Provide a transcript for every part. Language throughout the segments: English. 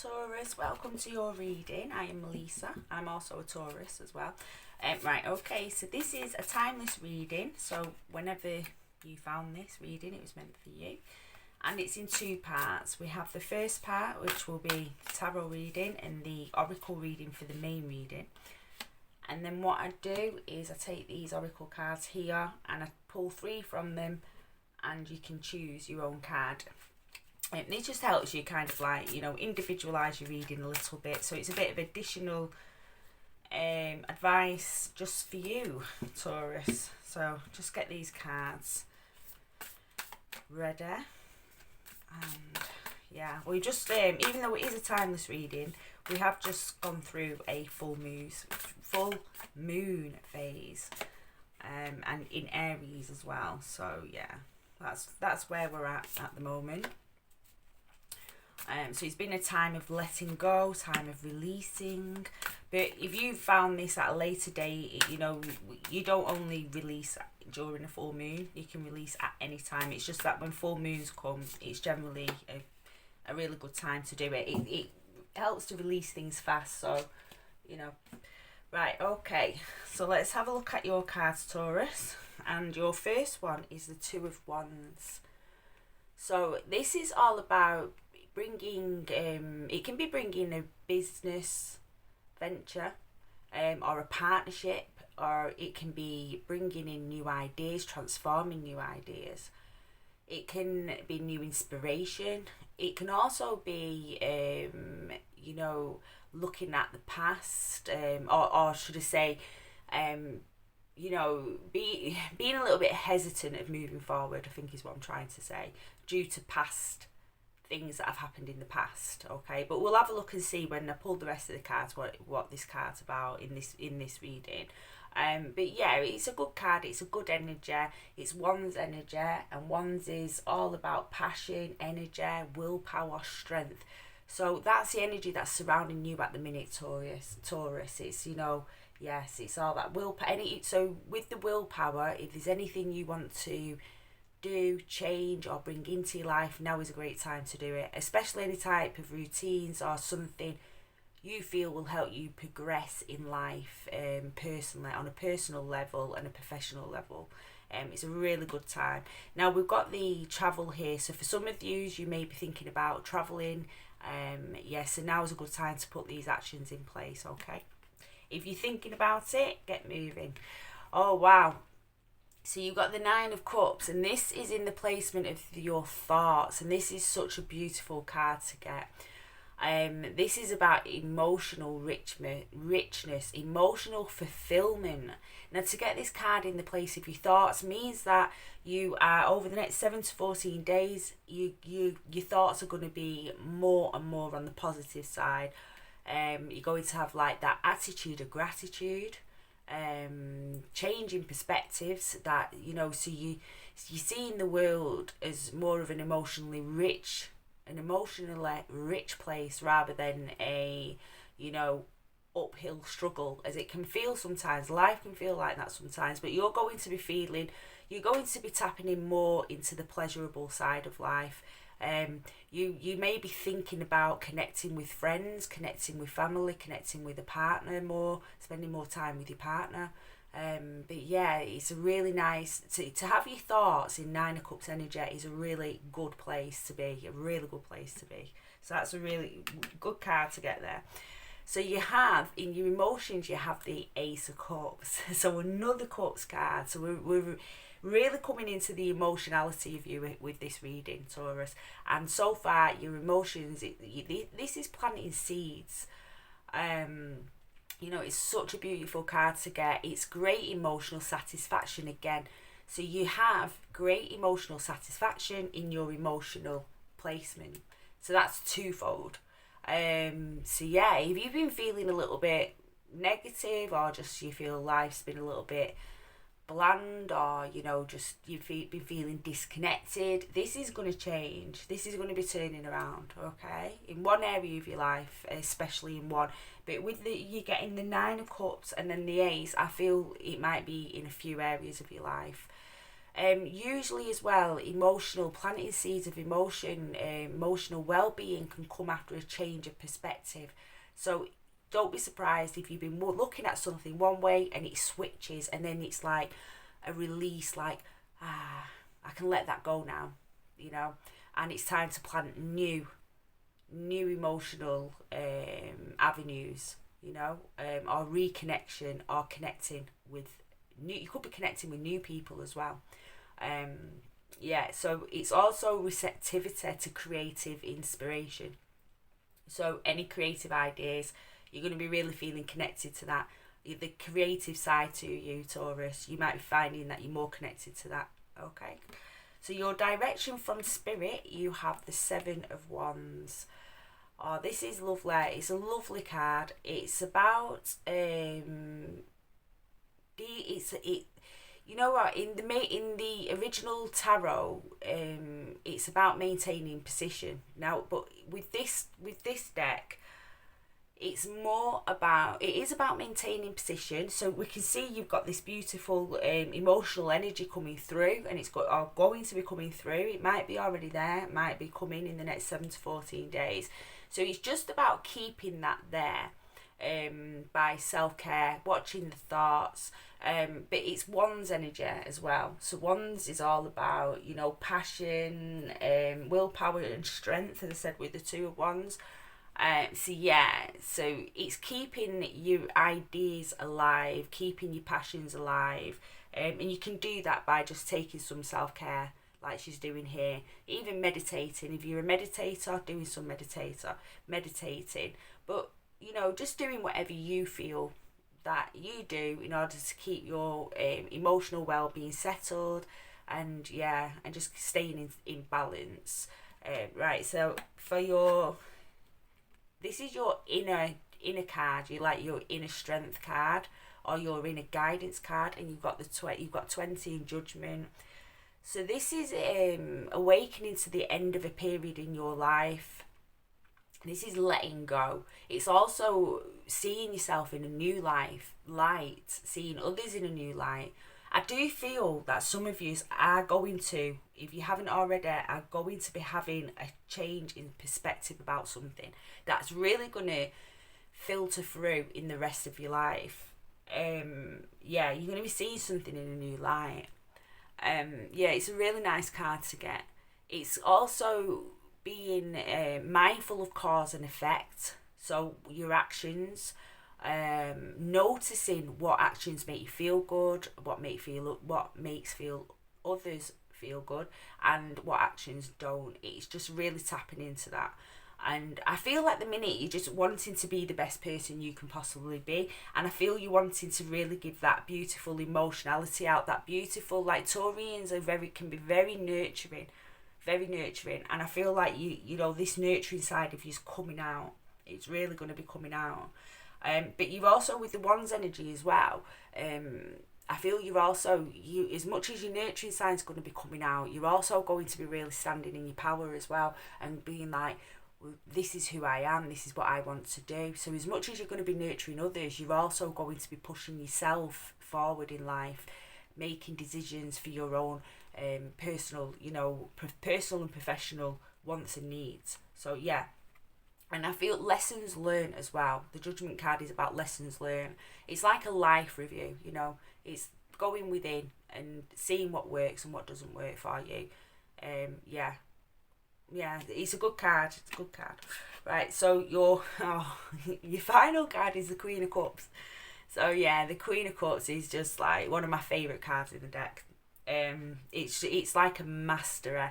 Taurus, welcome to your reading. I am Melissa. I'm also a Taurus as well. Right, okay, so this is a timeless reading. So whenever you found this reading, it was meant for you. And it's in two parts. We have the first part, which will be tarot reading and the oracle reading for the main reading. And then what I do is I take these oracle cards here and I pull 3 from them, and you can choose your own card. And it just helps you kind of like, individualise your reading a little bit. So it's a bit of additional advice just for you, Taurus. So just get these cards ready. And yeah, we just, even though it is a timeless reading, we have just gone through a full moon phase. And in Aries as well. So yeah, that's where we're at the moment. So it's been a time of letting go, time of releasing. But if you found this at a later date, you don't only release during a full moon. You can release at any time. It's just that when full moons come, it's generally a really good time to do it. It helps to release things fast. So, Right, okay. So let's have a look at your cards, Taurus. And your first one is the Two of Wands. So this is all about bringing, it can be bringing a business venture or a partnership, or it can be bringing in new ideas, transforming new ideas. It can be new inspiration. It can also be, looking at the past, or should I say, being a little bit hesitant of moving forward, I think is what I'm trying to say, due to past things that have happened in the past. Okay, but we'll have a look and see when I pull the rest of the cards what this card's about in this reading. But yeah, it's a good card, it's a good energy, it's Wands energy, and Wands is all about passion, energy, willpower, strength. So that's the energy that's surrounding you at the minute, Taurus. It's, yes, it's all that willpower. So with the willpower, if there's anything you want to do, change or bring into your life, now is a great time to do it. Especially any type of routines or something you feel will help you progress in life, personally, on a personal level and a professional level. It's a really good time. Now we've got the travel here, so for some of you may be thinking about travelling. So now is a good time to put these actions in place. Okay, if you're thinking about it, get moving. Oh wow, so you've got the Nine of Cups, and this is in the placement of your thoughts, and this is such a beautiful card to get. This is about emotional richness, emotional fulfillment. Now, to get this card in the place of your thoughts means that you are, over the next 7 to 14 days, your thoughts are going to be more and more on the positive side. You're going to have like that attitude of gratitude, changing perspectives, that so you're seeing the world as more of an emotionally rich place, rather than a uphill struggle, as it can feel sometimes. Life can feel like that sometimes, but you're going to be tapping in more into the pleasurable side of life. You may be thinking about connecting with friends, connecting with family, connecting with a partner more, spending more time with your partner. But yeah, it's a really nice to have your thoughts in Nine of Cups energy is a really good place to be, So that's a really good card to get there. So you have, in your emotions, you have the Ace of Cups. So another Cups card. So we're really coming into the emotionality of you with this reading, Taurus. And so far, your emotions, this is planting seeds. It's such a beautiful card to get. It's great emotional satisfaction again. So you have great emotional satisfaction in your emotional placement. So that's twofold. So yeah, if you've been feeling a little bit negative, or just you feel life's been a little bit bland, or just you've been feeling disconnected, this is going to change. This is going to be turning around, okay, in one area of your life, especially in one. But with you getting the Nine of Cups and then the Ace, I feel it might be in a few areas of your life. Usually as well, planting seeds of emotional well-being can come after a change of perspective. So don't be surprised if you've been looking at something one way and it switches, and then it's like a release, like, I can let that go now, and it's time to plant new emotional avenues, or reconnection, or connecting with you could be connecting with new people as well. So it's also receptivity to creative inspiration. So any creative ideas, you're going to be really feeling connected to that. The creative side to you, Taurus, you might be finding that you're more connected to that. Okay. So your direction from spirit, you have the Seven of Wands. Oh, this is lovely. It's a lovely card. It's about you know what, in the original tarot, it's about maintaining position. Now, but with this deck, it is about maintaining position. So we can see you've got this beautiful emotional energy coming through, and it's going to be coming through. It might be already there, it might be coming in the next 7 to 14 days. So it's just about keeping that there, by self-care, watching the thoughts, but it's Wands energy as well. So Wands is all about, passion, willpower and strength, as I said, with the Two of Wands. So it's keeping your ideas alive, keeping your passions alive, and you can do that by just taking some self-care, like she's doing here. Even meditating, if you're a meditator, doing some meditating, but just doing whatever you feel that you do in order to keep your emotional well-being settled, and just staying in balance. Right, so this is your inner card. You like your inner strength card, or your inner guidance card, and you've got 20 in Judgment. So this is awakening to the end of a period in your life. This is letting go. It's also seeing yourself in a new light, seeing others in a new light. I do feel that some of you are going to, if you haven't already, are going to be having a change in perspective about something that's really going to filter through in the rest of your life. You're going to be seeing something in a new light. It's a really nice card to get. It's also being mindful of cause and effect. So your actions, noticing what actions make you feel good, what makes others feel good, and what actions don't. It's just really tapping into that. And I feel like the minute you're just wanting to be the best person you can possibly be, and I feel you're wanting to really give that beautiful emotionality out, that beautiful, like Taurians can be very nurturing, and I feel like this nurturing side of you's coming out. It's really going to be coming out. But you've also, with the Wands energy as well, I feel as much as your nurturing side's going to be coming out, you're also going to be really standing in your power as well, and being like, this is who I am, this is what I want to do. So as much as you're going to be nurturing others, you're also going to be pushing yourself forward in life, making decisions for your own personal and professional wants and needs. So and I feel lessons learned as well. The Judgment card is about lessons learned. It's like a life review, it's going within and seeing what works and what doesn't work for you. It's a good card. Right, so your final card is the Queen of Cups. So the Queen of Cups is just like one of my favourite cards in the deck. It's like a mastery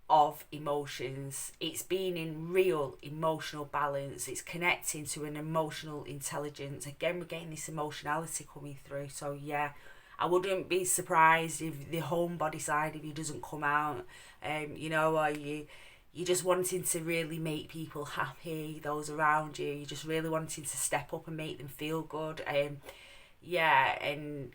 of emotions. It's being in real emotional balance. It's connecting to an emotional intelligence. Again, we're getting this emotionality coming through. So I wouldn't be surprised if the homebody side of you doesn't come out. Or you're just wanting to really make people happy, those around you. You're just really wanting to step up and make them feel good. And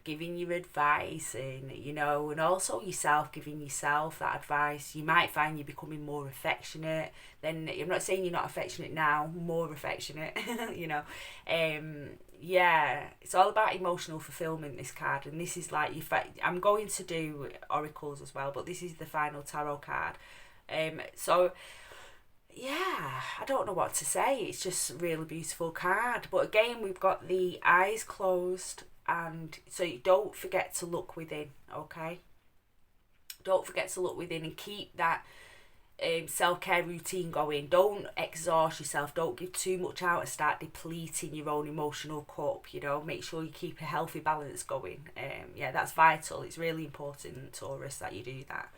giving you advice, and and also yourself, giving yourself that advice. You might find you're becoming more affectionate. Then I'm not saying you're not affectionate now, more affectionate. yeah, it's all about emotional fulfillment, this card, and this is like I'm going to do oracles as well, but this is the final tarot card. So yeah, I don't know what to say. It's just a really beautiful card. But again, we've got the eyes closed, and so you don't forget to look within, okay? Don't forget to look within and keep that self-care routine going. Don't exhaust yourself. Don't give too much out and start depleting your own emotional cup. Make sure you keep a healthy balance going. Yeah, that's vital. It's really important, Taurus, that you do that.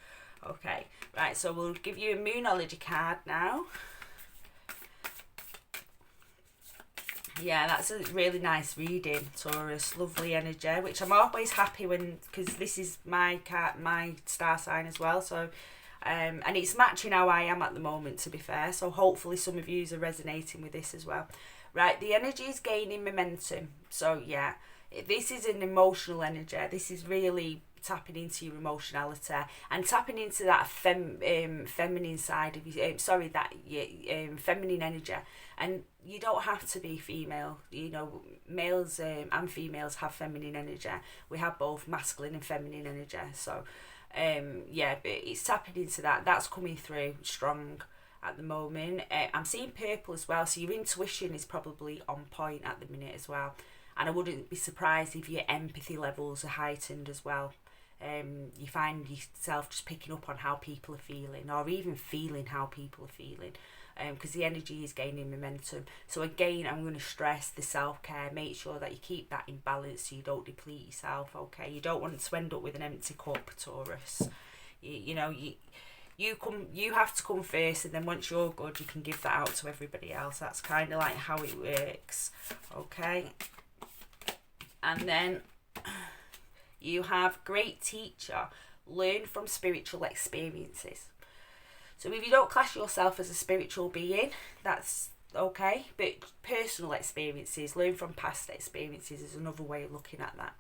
Okay, right, so we'll give you a Moonology card now. Yeah, that's a really nice reading, Taurus. Lovely energy, which I'm always happy when, because this is my card, my star sign as well. So, and it's matching how I am at the moment, to be fair. So hopefully some of you are resonating with this as well. Right, the energy is gaining momentum. So yeah, this is an emotional energy. This is really tapping into your emotionality and tapping into that feminine side of you. Feminine energy. And you don't have to be female. Males and females have feminine energy. We have both masculine and feminine energy. So but it's tapping into that. That's coming through strong at the moment. I'm seeing purple as well, so your intuition is probably on point at the minute as well. And I wouldn't be surprised if your empathy levels are heightened as well. You find yourself just picking up on how people are feeling, or even feeling how people are feeling, because the energy is gaining momentum. So again, I'm going to stress the self-care. Make sure that you keep that in balance so you don't deplete yourself, okay? You don't want to end up with an empty cup, Taurus. You have to come first, and then once you're good, you can give that out to everybody else. That's kind of like how it works, okay? And then you have great teacher, learn from spiritual experiences. So if you don't class yourself as a spiritual being, that's okay. But personal experiences, learn from past experiences is another way of looking at that.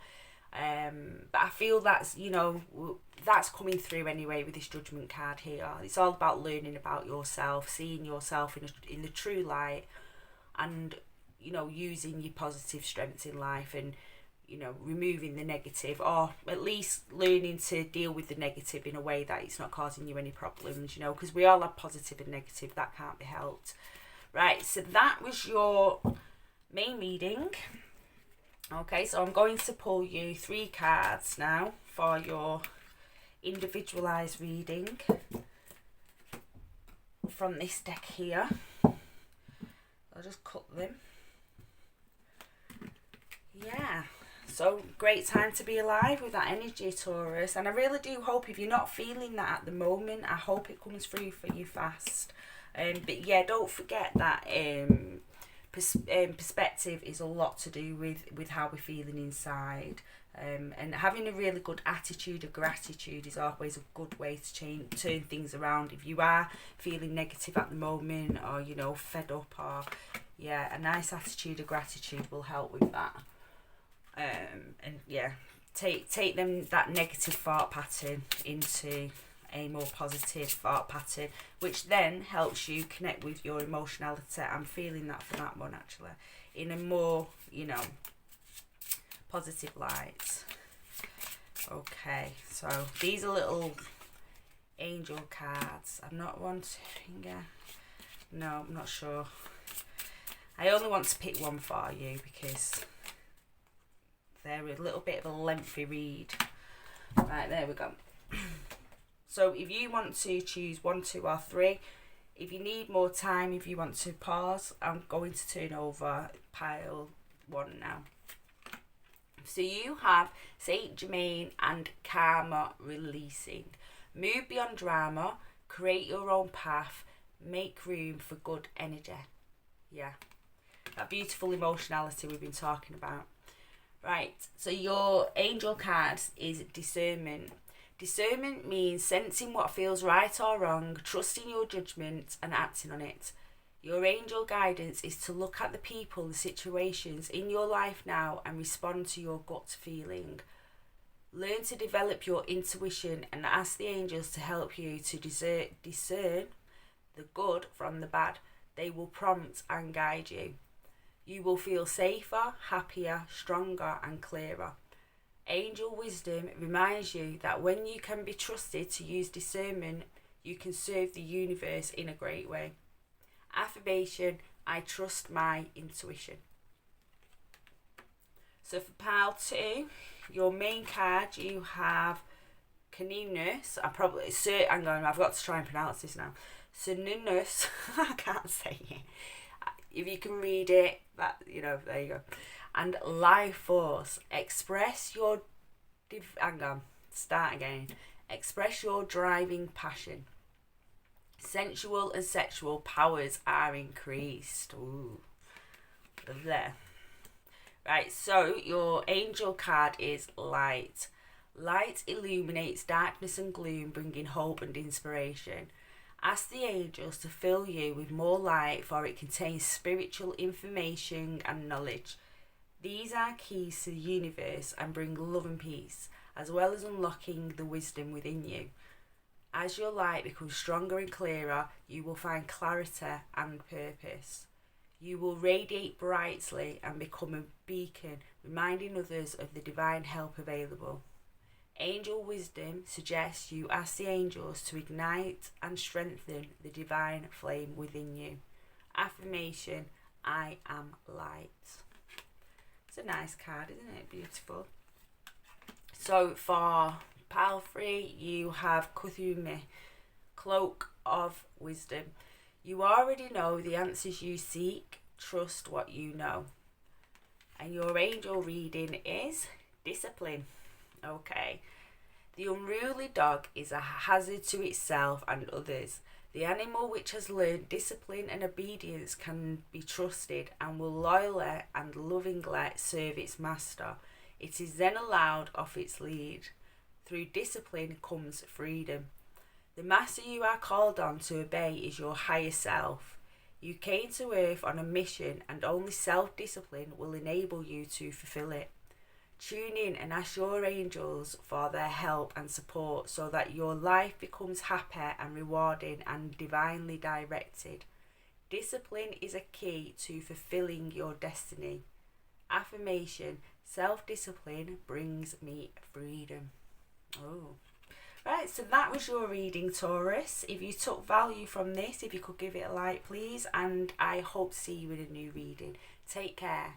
But I feel that's coming through anyway with this judgment card here. It's all about learning about yourself, seeing yourself in the true light, and using your positive strengths in life, and removing the negative, or at least learning to deal with the negative in a way that it's not causing you any problems, because we all have positive and negative. That can't be helped. Right, so that was your main reading. Okay, so I'm going to pull you 3 cards now for your individualized reading from this deck here. I'll just cut them. Yeah. So great time to be alive with that energy, Taurus. And I really do hope, if you're not feeling that at the moment, I hope it comes through for you fast. But yeah, don't forget that perspective is a lot to do with how we're feeling inside. And having a really good attitude of gratitude is always a good way to turn things around. If you are feeling negative at the moment, or fed up, or a nice attitude of gratitude will help with that. And yeah, take that negative thought pattern into a more positive thought pattern, which then helps you connect with your emotionality. I'm feeling that for that one, actually, in a more positive light. Okay, so these are little angel cards. I'm not wanting no, I'm not sure. I only want to pick one for you because they're a little bit of a lengthy read. Right, there we go. So if you want to choose 1, 2 or 3, if you need more time, if you want to pause, I'm going to turn over pile 1 now. So you have Saint Germain and Karma releasing. Move beyond drama, create your own path, make room for good energy. Yeah, that beautiful emotionality we've been talking about. Right, so your angel card is discernment. Discernment means sensing what feels right or wrong, trusting your judgment and acting on it. Your angel guidance is to look at the people and situations in your life now and respond to your gut feeling. Learn to develop your intuition and ask the angels to help you to discern the good from the bad. They will prompt and guide you. You will feel safer, happier, stronger and clearer. Angel wisdom reminds you that when you can be trusted to use discernment, you can serve the universe in a great way. Affirmation, I trust my intuition. So for pile 2, your main card, you have Caninus. I've got to try and pronounce this now. Caninus. I can't say it. If you can read it, that, you know, there you go. And life force. Express your Express your driving passion. Sensual and sexual powers are increased. Ooh, lovely. Right, so your angel card is light. Light illuminates darkness and gloom, bringing hope and inspiration. Ask the angels to fill you with more light, for it contains spiritual information and knowledge. These are keys to the universe and bring love and peace, as well as unlocking the wisdom within you. As your light becomes stronger and clearer, you will find clarity and purpose. You will radiate brightly and become a beacon, reminding others of the divine help available. Angel wisdom suggests you ask the angels to ignite and strengthen the divine flame within you. Affirmation, I am light. It's a nice card, isn't it? Beautiful. So for pile 3, you have Kuthumi, Cloak of Wisdom. You already know the answers you seek. Trust what you know. And your angel reading is discipline. Okay. The unruly dog is a hazard to itself and others. The animal which has learned discipline and obedience can be trusted and will loyally and lovingly serve its master. It is then allowed off its lead. Through discipline comes freedom. The master you are called on to obey is your higher self. You came to earth on a mission, and only self-discipline will enable you to fulfill it. Tune in and ask your angels for their help and support so that your life becomes happy and rewarding and divinely directed. Discipline is a key to fulfilling your destiny. Affirmation, self-discipline brings me freedom. Oh. Right, so that was your reading, Taurus. If you took value from this, if you could give it a like, please. And I hope to see you in a new reading. Take care.